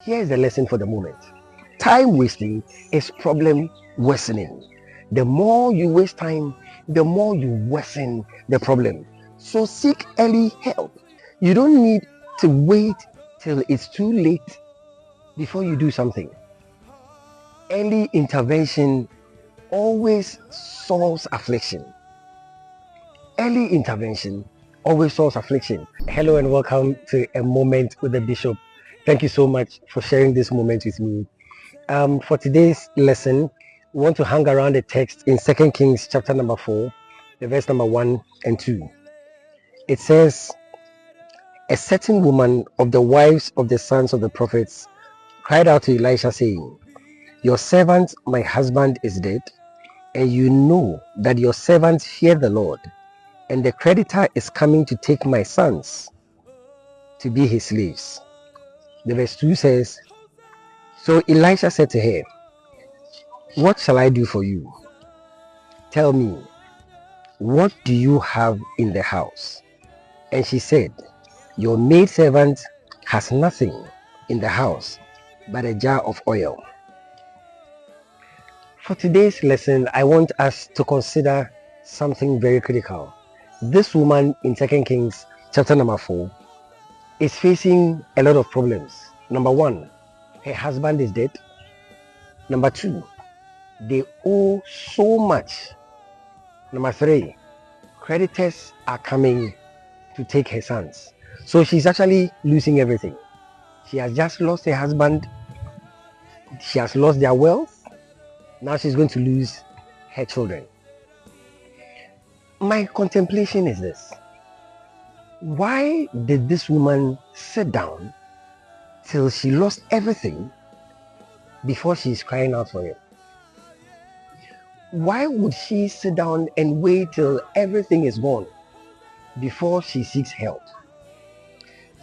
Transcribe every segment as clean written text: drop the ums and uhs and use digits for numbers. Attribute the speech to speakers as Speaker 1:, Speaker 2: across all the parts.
Speaker 1: Here's the lesson for the moment. Time wasting is problem worsening. The more you waste time, the more you worsen the problem. So seek early help. You don't need to wait till it's too late before you do something. Early intervention always solves affliction. Early intervention always solves affliction. Hello and welcome to A Moment with the Bishop. Thank you so much for sharing this moment with me. For today's lesson, we want to hang around the text in 2 Kings chapter number 4, the verse number 1 and 2. It says, a certain woman of the wives of the sons of the prophets cried out to Elisha, saying, your servant, my husband, is dead, and you know that your servants fear the Lord, and the creditor is coming to take my sons to be his slaves. The verse 2 says, so Elisha said to her, what shall I do for you? Tell me, what do you have in the house? And she said, your maidservant has nothing in the house but a jar of oil. For today's lesson, I want us to consider something very critical. This woman in 2 Kings chapter number 4 is facing a lot of problems. Number 1, her husband is dead. Number 2, they owe so much. Number 3, creditors are coming to take her sons. So she's actually losing everything. She has just lost her husband. She has lost their wealth. Now she's going to lose her children. My contemplation is this. Why did this woman sit down till she lost everything before she's crying out for it? Why would she sit down and wait till everything is gone before she seeks help?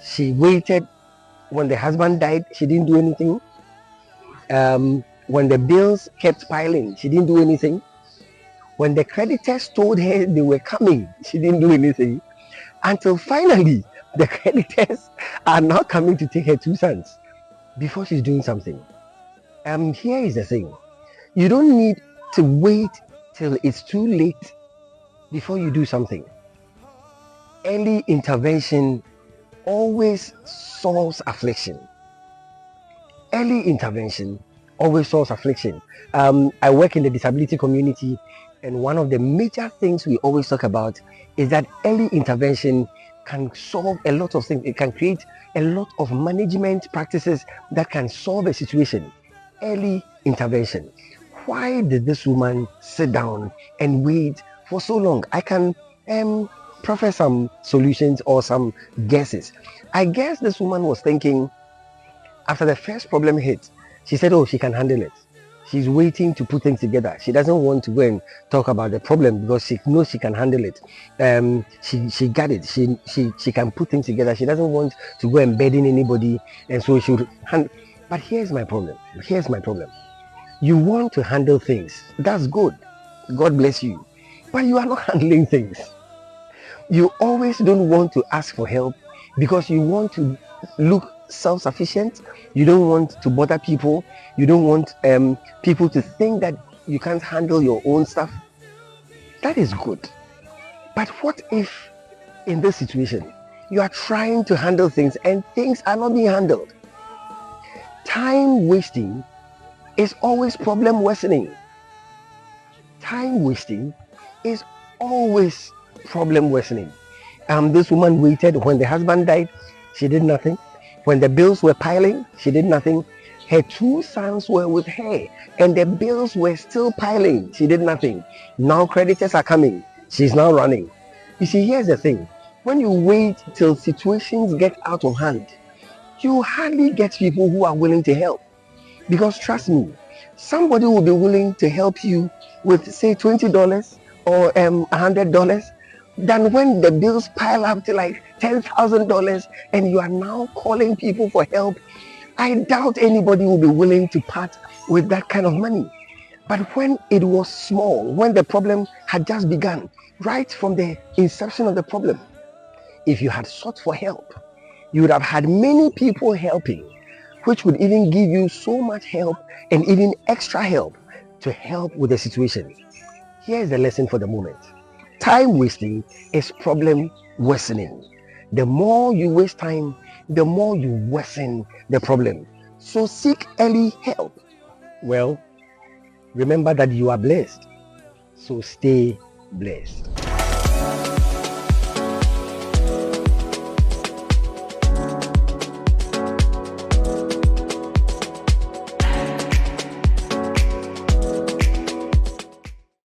Speaker 1: She waited. When the husband died, she didn't do anything. When the bills kept piling, she didn't do anything. When the creditors told her they were coming, she didn't do anything. Until finally, the creditors are now coming to take her 2 sons before she's doing something. Here is the thing. You don't need to wait till it's too late before you do something. Early intervention always solves affliction. Early intervention always solves affliction. I work in the disability community, and one of the major things we always talk about is that early intervention can solve a lot of things. It can create a lot of management practices that can solve a situation. Early intervention. Why did this woman sit down and wait for so long? I can profess some solutions or some guesses. I guess this woman was thinking, after the first problem hit, she said, oh, she can handle it. She's waiting to put things together. She doesn't want to go and talk about the problem because she knows she can handle it. She got it. She can put things together. She doesn't want to go and burden anybody, and so she would handle. But here's my problem. You want to handle things. That's good. God bless you. But you are not handling things. You always don't want to ask for help because you want to look self-sufficient. You don't want to bother people. You don't want people to think that you can't handle your own stuff. That is good. But what if in this situation you are trying to handle things and things are not being handled? Time wasting is always problem worsening. Time wasting is always problem worsening. This woman waited. When the husband died, she did nothing. When the bills were piling, she did nothing. Her 2 sons were with her and the bills were still piling. She did nothing. Now creditors are coming. She's now running. You see, here's the thing. When you wait till situations get out of hand, you hardly get people who are willing to help. Because trust me, somebody will be willing to help you with, say, $20 or $100, than when the bills pile up to like $10,000 and you are now calling people for help. I doubt anybody will be willing to part with that kind of money. But when it was small, when the problem had just begun, right from the inception of the problem, if you had sought for help, you would have had many people helping. which would even give you so much help and even extra help to help with the situation. Here's the lesson for the moment. Time wasting is problem worsening. The more you waste time, the more you worsen the problem. So seek early help. Well, remember that you are blessed. So stay blessed.